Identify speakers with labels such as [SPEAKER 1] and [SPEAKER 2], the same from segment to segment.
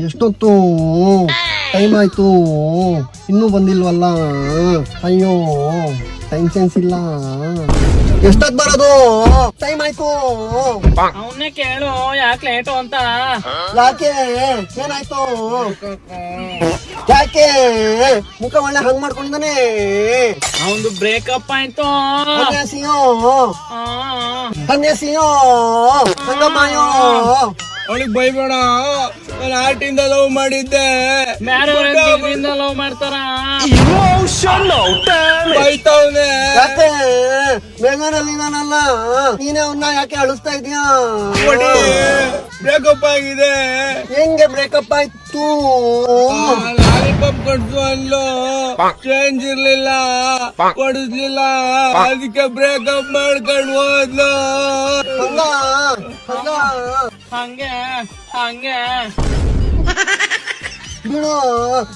[SPEAKER 1] ಎಷ್ಟೊತ್ತು ಟೈಮ್ ಆಯ್ತು, ಇನ್ನೂ ಬಂದಿಲ್ವಲ್ಲ. ಅಯ್ಯೋ ಟೈಮ್ ಸೆನ್ಸ್ ಇಲ್ಲ. ಎಷ್ಟೊತ್ತು ಬರೋದು? ಟೈಮ್ ಆಯ್ತು.
[SPEAKER 2] ಅವನ್ನೇ ಕೇಳು ಯಾಕೆ ಲೇಟು ಅಂತ.
[SPEAKER 1] ಯಾಕೆ ಏನಾಯ್ತು? ಯಾಕೆ ಮುಖ ಒಳ್ಳೆ ಹಂಗ್ ಮಾಡ್ಕೊಂಡಿದ್ದಾನೆ?
[SPEAKER 2] ಅವನು ಬ್ರೇಕಪ್ ಆಯ್ತು.
[SPEAKER 1] ಸನ್ಯಾಸಿಯೋ ಸನ್ಯಾಸಿಯೋ ಸಂಗಮಾಯೋ.
[SPEAKER 3] ಅವಳಿಗೆ ಬೈಬೇಡ, ನಾನು ಆರ್ಟಿಂದ ಲವ್ ಮಾಡಿದ್ದೆ.
[SPEAKER 2] ಮ್ಯಾರೇಜಿಂದ ಲವ್ ಮಾಡ್ತಾರ.
[SPEAKER 3] ಬೈತವನೆ.
[SPEAKER 1] ಯಾಕೆ ಬೆಂಗಳೂರಲ್ಲಿ ನಾನಲ್ಲ, ನೀನೇ ಅವನ್ನ ಯಾಕೆ ಅಳಿಸ್ತಾ ಇದೀಯಾ?
[SPEAKER 3] ಬ್ರೇಕಪ್ ಆಗಿದೆ.
[SPEAKER 1] ಹೆಂಗೆ ಬ್ರೇಕಪ್ ಆಯ್ತು?
[SPEAKER 3] ಲಾಲಿಪಾಪ್ ಕೊಡ್ಸು ಅಲ್ಲೋ, ಚೇಂಜ್ ಇರ್ಲಿಲ್ಲ, ಕೊಡಿಸ್ಲಿಲ್ಲ, ಅದಕ್ಕೆ ಬ್ರೇಕಪ್ ಮಾಡ್ಕೊಂಡು ಹೋದ್ಲು.
[SPEAKER 1] ಹಂಗ ಹಂಗ
[SPEAKER 2] ಹಂಗೆ ಹಂಗೆ
[SPEAKER 1] ಬಿಡು,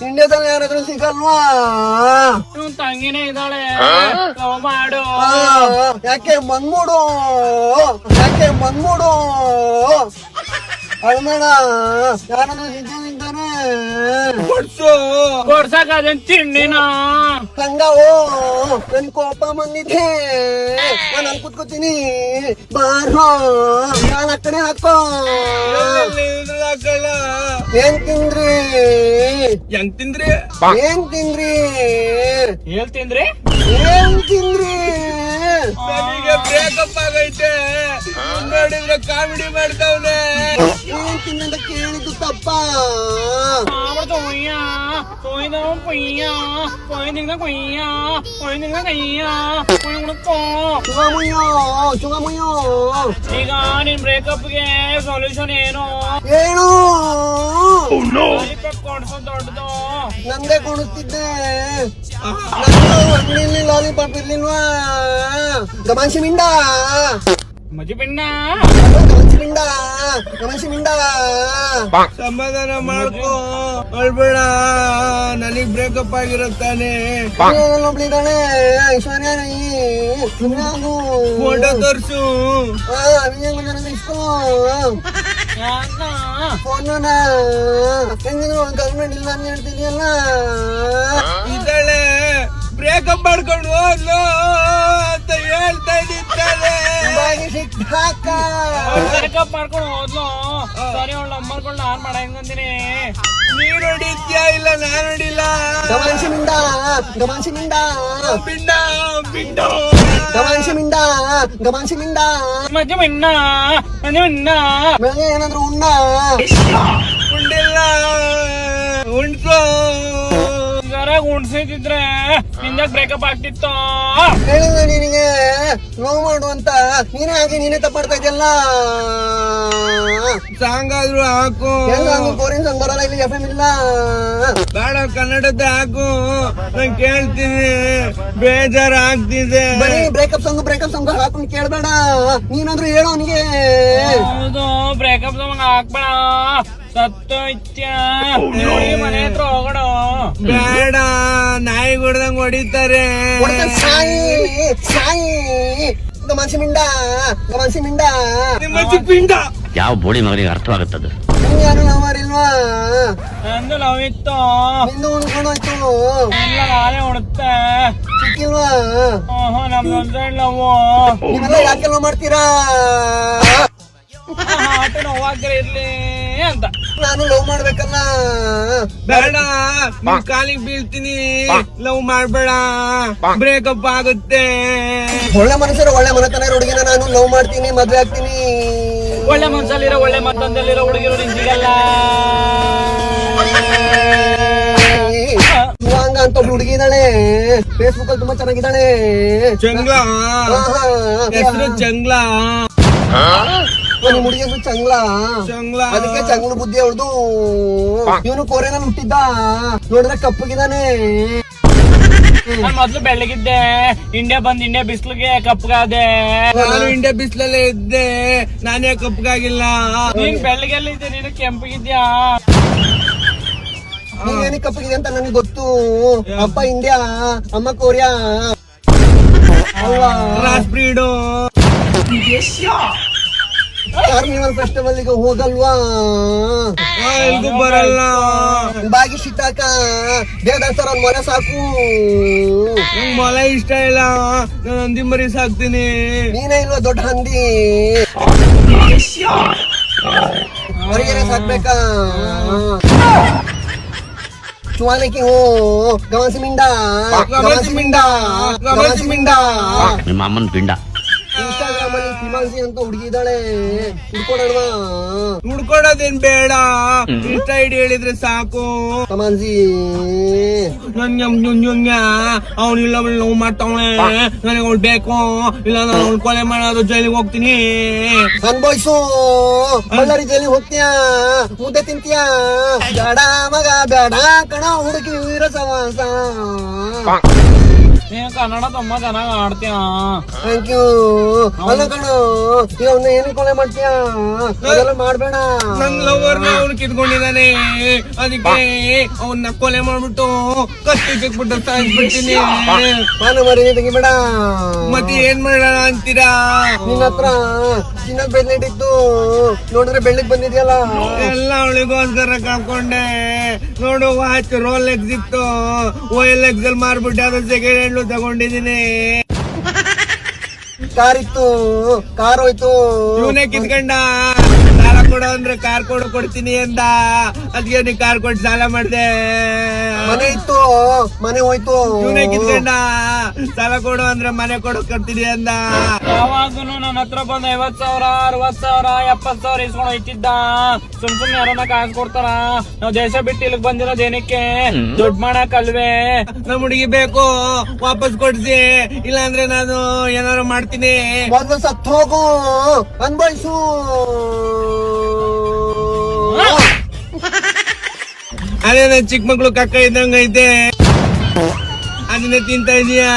[SPEAKER 1] ಇಂಡಿಯಾದಲ್ಲಿ ಯಾರಾದ್ರೂ ಸಿಗಲ್ವಾ?
[SPEAKER 2] ಇವ್ನ್ ತಂಗಿನೇ ಇದ್ದಾಳೆ, ಲವ್ ಮಾಡು.
[SPEAKER 1] ಯಾಕೆ ಬಂದ್ಬಿಡು, ಯಾಕೆ ಬಂದ್ಬಿಡು. ಅಳ್ಬೇಡ, ಯಾರಾದ್ರೂ ಸಿಗ್ತಾನೆ
[SPEAKER 3] ಕೊಡ್ಸು.
[SPEAKER 2] ಕೊಡ್ಸಕ್ ಅದೇನ್ ತಿಂಡಿನ?
[SPEAKER 1] ಹಂಗವೋ ನನ್ ಕೋಪ ಬಂದಿದ್ದೆ, ನಾನು ಅಲ್ಲಿ ಕೂತ್ಕೋತೀನಿ. ಬಾರೋ ನಾನು ಆ ಕಡೆ ಹಾಕೋ. ಏನ್ ತಿಂದ್ರಿ?
[SPEAKER 3] ಹೆಂಗ್ ತಿಂದ್ರಿ?
[SPEAKER 1] ಏನ್ ತಿಂದ್ರಿ?
[SPEAKER 2] ಹೇಳ್ತಿಂದ್ರಿ
[SPEAKER 1] ಏನ್ ತಿಂದ್ರಿ?
[SPEAKER 3] ನನಗೆ ಬ್ರೇಕಪ್ ಆಗೈತೆ, ನೋಡಿದ್ರೆ ಕಾಮಿಡಿ ಮಾಡ್ತಾವ್ನೆ.
[SPEAKER 1] ಏನ್ ತಿಂದಂತ ಕೇಳಿದ್ದು ತಪ್ಪ. ಚುಗಮುಯ್ಯೋ ಚುಗಮುಯ್ಯೋ.
[SPEAKER 2] ಈಗ ನಿನ್ ಬ್ರೇಕಪ್ಗೆ ಸೊಲ್ಯೂಷನ್ ಏನು?
[SPEAKER 1] ಏನು
[SPEAKER 2] ಕೊಡ್ಸೋ ದೊಡ್ಡದು.
[SPEAKER 1] ನಂದೇ ಕೊಡುತ್ತಿದ್ದೆ. ನಂದು ಅಂಗಡಿಯಲ್ಲಿ ಲಾಲಿಪಾಪ್ ಇರ್ಲಿಲ್ವಾ? ಗಮಾನ್ಸಿ ಮಿಂಡ,
[SPEAKER 2] ಮಜಿ ಬಿಣ್ಣ.
[SPEAKER 1] ಗಮಾನ್ಸಿ ಮಿಂಡ, ಗಮಾನ್ಸಿ ಮಿಂಡ.
[SPEAKER 3] ಸಮಾಧಾನ ಮಾಡ್ಕೋ, ಅಳ್ಬೇಡ. ನನಗ್ ಬ್ರೇಕಪ್ ಆಗಿರುತ್ತಾನೆ.
[SPEAKER 1] ಒಬ್ಳಿದ್ದಾಳೆ ಐಶ್ವರ್ಯ ರೈ.
[SPEAKER 3] ಫೋಟೋ ತೋರ್ಸು.
[SPEAKER 1] ಇಸ್ಕೋ
[SPEAKER 2] ಯಾಕ?
[SPEAKER 1] ಫೋನ್ ಹೆಂಗಿದ್ರು ಗೌರ್ಮೆಂಟ್ ಇಲ್ಲ ಅಂತ ಹೇಳ್ತಿದ್ಯಲ್ಲ.
[SPEAKER 3] ಇದ್ದಾಳೆ, ಬ್ರೇಕಪ್ ಮಾಡ್ಕೊಂಡು ಹೋದ್ಲು ಅಂತ ಹೇಳ್ತಾ ಇದ್ದಾಳೆ.
[SPEAKER 1] ಸಿಕ್ಕಾಕ
[SPEAKER 2] ಬ್ರೇಕಪ್ ಮಾಡ್ಕೊಂಡು ಹೋದ್ಲು. ಸರಿ, ಅವಳ ನಂಬರ್ಗಳನ್ನ ಆನ್ ಮಾಡಂಗಂತೀನಿ.
[SPEAKER 3] ನೀನ್ ನೋಡಿದ್ಯಾ? ಇಲ್ಲ ನಾನ್ ನೋಡಿಲ್ಲ.
[SPEAKER 1] ಗಮಾನ್ಸಿ ಮಿಂಡ, ಗಮಾನ್ಸಿ ಮಿಂಡ,
[SPEAKER 3] ಬಿಂಡ ಬಿಂಡ.
[SPEAKER 1] ಗಮಾನ್ಸಿ ಮಿಂಡ, ಗಮಾನ್ಸಿ ಮಿಂಡ.
[SPEAKER 2] ಮಜಿ ಬಿಣ್ಣ, ಮಜಿ ಬಿಣ್ಣ.
[SPEAKER 1] ಬೆಳಗ್ಗೆ ಏನಾದ್ರು ಉಣ್ಣ?
[SPEAKER 3] ಉಂಡಿಲ್ಲ, ಉಂಟು.
[SPEAKER 2] ಜರಾಗ ಉಣ್ಸಿದ್ರೆ ನಿಂದಾಗ ಬ್ರೇಕಪ್ ಆಗ್ತಿತ್ತು.
[SPEAKER 1] ಹೇಳಿದ ನಿನಗೆ ನೋವು ಮಾಡು ಅಂತ, ನೀನೇ ಹಾಗೆ ನೀನೇ ತಪ್ಪಾಡ್ತಾ ಇದೆಯಲ್ಲ.
[SPEAKER 3] ಸಾಂಗ್ ಆದ್ರೂ ಹಾಕು.
[SPEAKER 1] ಫೋರಿನ್ ಸಾಂಗ್ ಬರಲ್ಲ, ಇಲ್ಲಿ ಎಫ್ ಎಂ ಇಲ್ಲ.
[SPEAKER 3] ಬೇಡ, ಕನ್ನಡದ ಹಾಕು, ನಾನ್ ಕೇಳ್ತೀನಿ. ಬೇಜಾರ್ ಆಗ್ತಿದೆ.
[SPEAKER 1] ಬರೀ ಬ್ರೇಕಪ್ ಸಾಂಗ್ ಹಾಕೊಂಡು ಕೇಳ್ಬೇಡ. ನೀನಾದ್ರೂ ಹೇಳೋ ಅವನಿಗೆ.
[SPEAKER 2] ಹೌದು, ಬ್ರೇಕಪ್ ಸಾಂಗ್ ಹಾಕ್ಬೇಡ. ಸತ್ತು ಇತ್ಯ ಮನೆ ಹತ್ರ ಹೋಗೋಣ.
[SPEAKER 3] ಬೇಡ, ನಾಯಿ ಹೊಡ್ದಂಗ್ ಹೊಡಿತಾರೆ.
[SPEAKER 1] ಸಾಯಿ ಸಾಯಿ. ಗಮಾನ್ಸಿ ಮಿಂಡ, ಗಮಾನ್ಸಿ ಮಿಂಡ.
[SPEAKER 3] ನಿಮ್ಮಜ್ಜಿ ಪಿಂಡ.
[SPEAKER 4] ಯಾವ ಬೋಳಿ ಮಗನಿಗೆ ಅರ್ಥವಾಗುತ್ತದೆ?
[SPEAKER 1] ಯಾರು ಲವರಿಲ್ವಾ?
[SPEAKER 2] ನಂದು ಲವ್ ಇತ್ತು,
[SPEAKER 1] ನಿಂದು ಉಣ್ಕೊಂಡೋಯ್ತು.
[SPEAKER 2] ಎಲ್ಲ ನಾನೇ ಉಡುತ್ತೆ.
[SPEAKER 1] ಸಿಕ್ಕಿಲ್ವಾ?
[SPEAKER 2] ನಮ್ದೊಂದು ಲವ್.
[SPEAKER 1] ನೀವೆಲ್ಲ ಯಾಕೆ ಲವ್ ಮಾಡ್ತೀರಾ?
[SPEAKER 2] ಆಟ ನೋವಾಗ್ರೆ ಇರ್ಲಿ ಅಂತ.
[SPEAKER 1] ನಾನು ಲವ್ ಮಾಡ್ಬೇಕಲ್ಲ.
[SPEAKER 3] ಬೇಡ, ನಿನ್ ಕಾಲಿಗೆ ಬೀಳ್ತೀನಿ. ಲವ್ ಮಾಡ್ಬೇಡ, ಬ್ರೇಕಪ್ ಆಗುತ್ತೆ.
[SPEAKER 1] ಒಳ್ಳೆ ಮನುಷ್ಯರು ಒಳ್ಳೆ ಮನತನ ಹುಡುಗಿನ ನಾನು ಲವ್ ಮಾಡ್ತೀನಿ, ಮದ್ವೆ ಆಗ್ತೀನಿ.
[SPEAKER 2] ಒಳ್ಳೆ ಮನ್ಸಲ್ಲಿರೋ ಒಳ್ಳೆ ಮತ್ತೊಂದಲ್ಲಿರೋ ಹುಡುಗಿರು ನಿಂತಿಗಲ್ಲ.
[SPEAKER 1] ಶಿವಾಂಗ ಅಂತ ಒಬ್ಳು ಹುಡುಗಿ ಇದ್ದಾಳೆ, ಫೇಸ್ಬುಕ್ ಅಲ್ಲಿ ತುಂಬಾ ಚೆನ್ನಾಗಿದ್ದಾಳೆ.
[SPEAKER 3] ಚಂಗ್ಲ, ಹೆಸರು ಚಂಗ್ಲ.
[SPEAKER 1] ನಿಮ್ ಹುಡುಗಿ ಹೆಸರು ಚಂಗ್ಲ.
[SPEAKER 3] ಚಂಗ್ಲ,
[SPEAKER 1] ಅದಕ್ಕೆ ಚಂಗ್ಲ ಬುದ್ಧಿ ಅವಳ್ದು. ಇವನು ಕೋರೆನಲ್ಲಿ ಹುಟ್ಟಿದ್ದ, ನೋಡಿದ್ರೆ ಕಪ್ಪಗಿದ್ದಾನೆ.
[SPEAKER 2] ನಾನ್ ಮೊದ್ಲು ಬೆಳ್ಳಗಿದ್ದೆ, ಇಂಡಿಯಾ ಬಂದ್ ಇಂಡಿಯಾ ಬಿಸ್ಲಿಗೆ ಕಪ್ಪಗಾದೆ.
[SPEAKER 3] ನಾನು ಇಂಡಿಯಾ ಬಿಸ್ಲಲ್ಲೇ ಇದ್ದೆ, ನಾನೇ ಕಪ್ಪಗಾಗಿಲ್ಲ.
[SPEAKER 2] ನೀನ್ ಬೆಳ್ಳಗೆಲ್ಲಿದ್ದೆ, ನೀನು ಕೆಂಪಗಿದ್ಯಾ.
[SPEAKER 1] ನೀವೇನಕ್ಕೆ ಕಪ್ಪಗಿದೆ ಅಂತ ನನಗೆ ಗೊತ್ತು. ಅಪ್ಪ ಇಂಡಿಯಾ, ಅಮ್ಮ ಕೊರಿಯಾ ಅಲ್ವಾ?
[SPEAKER 3] Cross breed.
[SPEAKER 1] ಕಾರ್ನಿವಲ್ ಫೆಸ್ಟಿವಲ್ ಗೆ ಹೋಗಲ್ವಾ?
[SPEAKER 3] ಎಲ್ಗೂ ಬರಲ್ಲ.
[SPEAKER 1] ಬಾಗಿ ಸಿಟ್ಟಾಕ ದೇವದಾಸರ ಒಂದ್ ಮೊಲೆ ಸಾಕು.
[SPEAKER 3] ನಂಗ್ ಮೊಲ ಇಷ್ಟ ಇಲ್ಲ, ನಾನು ಹಂದಿ ಮರಿ ಸಾಕ್ತೀನಿ.
[SPEAKER 1] ನೀನೇ ಇಲ್ವಾ ದೊಡ್ಡ ಹಂದಿ? ಹೊರಗೆರೆ ಸಾಕ್ಬೇಕಾ? ಚುವಾಲಕಿ ಹೋ ಗಮಸಿ ಮಿಂಡ
[SPEAKER 3] ಗಮಸಿ ಮಿಂಡ, ಗಮಸಿ ಮಿಂಡ.
[SPEAKER 4] ನಿಮ್ಮ ಅಮ್ಮನ ಪಿಂಡ.
[SPEAKER 1] ಇನ್ಸ್ಟಾಗ್ರಾಮ್ ಅಲ್ಲಿ ತಿಮಾನ್ಸಿ ಅಂತ ಹುಡುಗಿ ಇದ್ದಾಳೆ, ಹುಡ್ಕೊಡಲ್ವಾ?
[SPEAKER 3] ಹುಡ್ಕೊಡೋದೇನ್ ಬೇಡ, ಇಷ್ಟ ಐಡಿ ಹೇಳಿದ್ರೆ ಸಾಕು.
[SPEAKER 1] ತಮಾನ್ಸಿ
[SPEAKER 3] ಅವನಿಲ್ಲ ನೋವು ಮಾಡ್ತಾವಳೆ, ನನಗೆ ಅವಳು ಬೇಕು, ಇಲ್ಲ ನಾನು ಅವ್ಳು ಕೊಲೆ ಮಾಡೋದು, ಜೈಲಿಗೆ ಹೋಗ್ತೀನಿ.
[SPEAKER 1] ಅನ್ಭವಿಸು. ಬಳ್ಳಾರಿ ಜೈಲಿಗೆ ಹೋಗ್ತೀಯಾ, ಮುದ್ದೆ ತಿಂತೀಯಾ? ಬೇಡ ಮಗ ಬೇಡ ಕಣ, ಹುಡುಗಿ ವೀರ ಸವಾಸ.
[SPEAKER 2] ನೀನ್ ಕನ್ನಡ ತುಂಬಾ ಚೆನ್ನಾಗ್ ಆಡ್ತೀಯ.
[SPEAKER 1] Thank you. ಅಲ್ಲ ಕಣೋ, ಇವನ್ನ ಏನು ಕೊಲೆ ಮಾಡ್ತೀಯಾ? ಅದೆಲ್ಲ ಮಾಡ್ಬೇಡ.
[SPEAKER 3] ನನ್ ಲವರ್ನ ಅವ್ನು ಕಿತ್ಕೊಂಡಿದ್ದಾನೆ, ಅದಕ್ಕೆ ಅವನ್ನ ಕೊಲೆ ಮಾಡ್ಬಿಟ್ಟು ಕತ್ತಿ ಸಿಕ್ಬಿಟ್ಟು ಸಾಯಿಸ್ಬಿಡ್ತೀನಿ.
[SPEAKER 1] ನಾನು ಮರಿ ತೆಗಿಬೇಡ.
[SPEAKER 3] ಮತ್ತೆ ಏನ್ ಮಾಡೋಣ ಅಂತೀರಾ?
[SPEAKER 1] ನಿನ್ನ ಹತ್ರ ಚಿನ್ನದ ಬ್ರೇಸ್ಲೆಟ್ ಇತ್ತು, ನೋಡಿದ್ರೆ ಬೆಳ್ಳಿಗ್ ಬಂದಿದ್ಯಲ್ಲ.
[SPEAKER 3] ಎಲ್ಲ ಅವಳಿಗೋಸ್ಕರ ಕಳ್ಕೊಂಡೆ. ನೋಡು, ವಾಚ್ ರೋಲೆಕ್ಸ್ ಇತ್ತು, OLX ಅಲ್ಲಿ ಮಾರ್ಬಿಟ್ಟೆ, ಅದು ಸೆಕೆಂಡ್ ಹ್ಯಾಂಡ್ ತಗೊಂಡಿದ್ದೀನಿ.
[SPEAKER 1] ಕಾರ್ ಇತ್ತು, ಕಾರ್ ಹೋಯ್ತು.
[SPEAKER 3] ಇವನೇ ಕಿತ್ಕೊಂಡ. ಸಾಲ ಕೊಡೋ ಅಂದ್ರೆ ಕಾರ್ ಕೊಡ್ತೀನಿ ಅಂದ, ಅದಕ್ಕೆ ನೀ ಕಾರ್ ಕೊಟ್ಟು ಸಾಲ ಮಾಡ್ದೆ.
[SPEAKER 1] ಮನೆ ಇತ್ತು, ಮನೆ ಹೋಯ್ತು.
[SPEAKER 3] ಇವನೇ ಕಿತ್ಕೊಂಡ. ಸಾಲ ಕೊಡು ಅಂದ್ರೆ ಮನೆ ಕೊಡ್ತೀನಿ ಅಂದ.
[SPEAKER 2] ಯಾವಾಗನು ನನ್ನ ಹತ್ರ ಬಂದ 50,000, 60,000, 70,000 ಇಸ್ಕೊಂಡು ಹೋಯ್ತಿದ್ದ. ಸುಮ್ನೆ ಯಾರನ್ನ ಕಾಸು ಕೊಡ್ತಾರ? ನಾವ್ ದೇಶ ಬಿಟ್ಟು ಇಲ್ಲಿಗ್ ಬಂದಿರೋದ್ ಏನಕ್ಕೆ? ದುಡ್ಡು ಮಾಡಕ್ಕಲ್ವೇ?
[SPEAKER 3] ನಮ್ ಹುಡುಗಿ ಬೇಕು, ವಾಪಸ್ ಕೊಡ್ಸಿ, ಇಲ್ಲಾಂದ್ರೆ ನಾನು ಏನಾರು ಮಾಡ್ತೀನಿ.
[SPEAKER 1] ಮೊದ್ಲು ಸತ್ತು ಹೋಗು, ಅನ್ಭವಿಸು.
[SPEAKER 3] ಅದೇ ನನ್ ಚಿಕ್ಕ ಮಕ್ಳು ಕಕ್ಕ ಇದ್ದಂಗ ಐತೆ, ಅದನ್ನೇ ತಿಂತ ಇದೀಯಾ?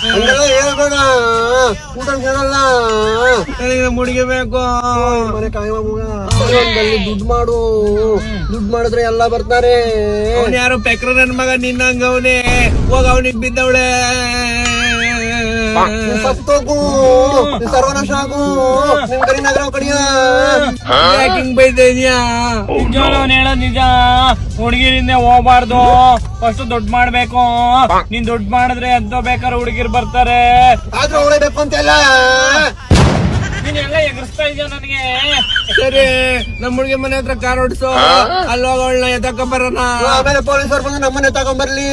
[SPEAKER 1] ಹಂಗೆಲ್ಲ ಹೇಳ್ಬೇಡ, ಊಟ ಕೇಳಲ್ಲ.
[SPEAKER 3] ನನಗೆ ನಮ್ ಹುಡುಗಿ ಬೇಕು.
[SPEAKER 1] ಮನೆ ಕಾಯುವ ಮಗ. ಜೀವನದಲ್ಲಿ ದುಡ್ಡು ಮಾಡು, ದುಡ್ಡು ಮಾಡಿದ್ರೆ ಎಲ್ಲ ಬರ್ತಾರೆ.
[SPEAKER 3] ಅವ್ನ್ ಯಾರು ಪೆಕ್ರ ನನ್ ಮಗ ನಿನ್ನಂಗ ಅವನೇ, ಹೋಗ ಅವನಿಗೆ ಬಿದ್ದವಳೆ.
[SPEAKER 1] ನೀನ್ ಸತ್ತೋಗು, ನೀನ್ ಸರ್ವನಾಶ ಆಗು, ನಿನ್ ಕರಿ ನಗರ ಕಡಿಯ.
[SPEAKER 3] ಯಾಕೆ ಹಿಂಗ್ ಬೈತಾ ಇದೀಯಾ?
[SPEAKER 2] ನಿಜವಾಗ್ಲೂ ಅವ್ನ್ ಹೇಳೋದ್ ನಿಜ. ಹುಡುಗಿರಿಂದ ಹೋಗ್ಬಾರ್ದು, ಫಸ್ಟ್ ದುಡ್ಡು ಮಾಡ್ಬೇಕು. ನೀನ್ ದುಡ್ಡು ಮಾಡಿದ್ರೆ ಎಂತ ಬೇಕಾದ್ರೆ ಹುಡುಗಿರ್ ಬರ್ತಾರೆ.
[SPEAKER 1] ಆದ್ರೂ ಅವಳೇ ಬೇಕು ಅಂತೆಲ್ಲ.
[SPEAKER 2] ನೀನೆಲ್ಲ ಎಗರಿಸ್ತಾ ಇದೀಯ ನನಗೆ.
[SPEAKER 3] ಸರಿ, ನಮ್ ಹುಡುಗಿ ಮನೆ ಹತ್ರ ಕಾರ್ ಓಡಿಸು, ಅಲ್ಲಿ ಹೋಗೋಳ್ನ ಎತ್ತಕ ಬರೋಣ.
[SPEAKER 1] ಆಮೇಲೆ ಪೊಲೀಸರು ಬಂದು ನಮ್ಮನೆ ತಗೊಂಡ್ಬರ್ಲಿ.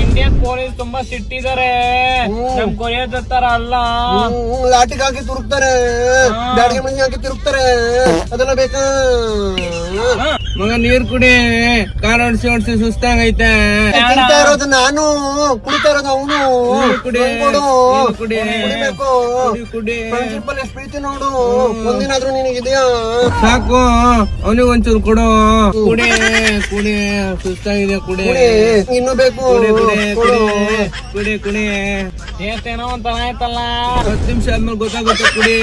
[SPEAKER 2] ಇಂಡಿಯನ್ ಪೊಲೀಸ್ ತುಂಬಾ ಸಿಟ್ಟಿದ್ದಾರೆ, ನಮ್ ಕೊರಿಯದ ತರ ಅಲ್ಲ.
[SPEAKER 1] ಲಾಟಿಗೆ ಹಾಕಿ ತುರುಕ್ತಾರೆ, ಬ್ಯಾಡಿಗೆ ಮಣ್ಣಿ ಹಾಕಿ ತಿರುಗ್ತಾರೆ. ಅದೆಲ್ಲ ಬೇಕಾ?
[SPEAKER 3] ಮಗ ನೀರ್ ಕುಡಿ, ಕಾರ್ ಓಡಿಸಿ ಸುಸ್ತಾಗೈತೆ.
[SPEAKER 1] ತಿಂತಾ ಇರೋದು ನಾನು, ಕುಡಿತಾ ಇರೋದು ಅವನು.
[SPEAKER 3] ಕುಡಿ,
[SPEAKER 1] ಕೊಡು,
[SPEAKER 3] ಕುಡಿ,
[SPEAKER 1] ಕುಡಿಬೇಕು.
[SPEAKER 3] ಕುಡಿ.
[SPEAKER 1] ಪ್ರಿನ್ಸಿಪಲ್ ಎಷ್ಟು ಪ್ರೀತಿ ನೋಡು, ಒಂದಿನಾದ್ರೂ ನಿನಗಿದೆಯಾ?
[SPEAKER 3] ಸಾಕು, ಅವನಿಗೆ ಒಂಚೂರು ಕೊಡು. ಕುಡಿ ಕುಡಿ, ಸುಸ್ತಾಗಿದೆ, ಕುಡಿ.
[SPEAKER 1] ಕುಡಿ, ಇನ್ನೂ ಬೇಕು.
[SPEAKER 3] ಕುಡಿ ಕುಡಿ
[SPEAKER 1] ಕೊಡು.
[SPEAKER 3] ಕುಡಿ ಕುಡಿ.
[SPEAKER 2] ಏನೋ ಒಂಥರ ಆಯ್ತಲ್ಲ.
[SPEAKER 3] 10 ನಿಮಿಷ ಆದ್ಮೇಲೆ ಗೊತ್ತಾಗುತ್ತೆ, ಕುಡಿ.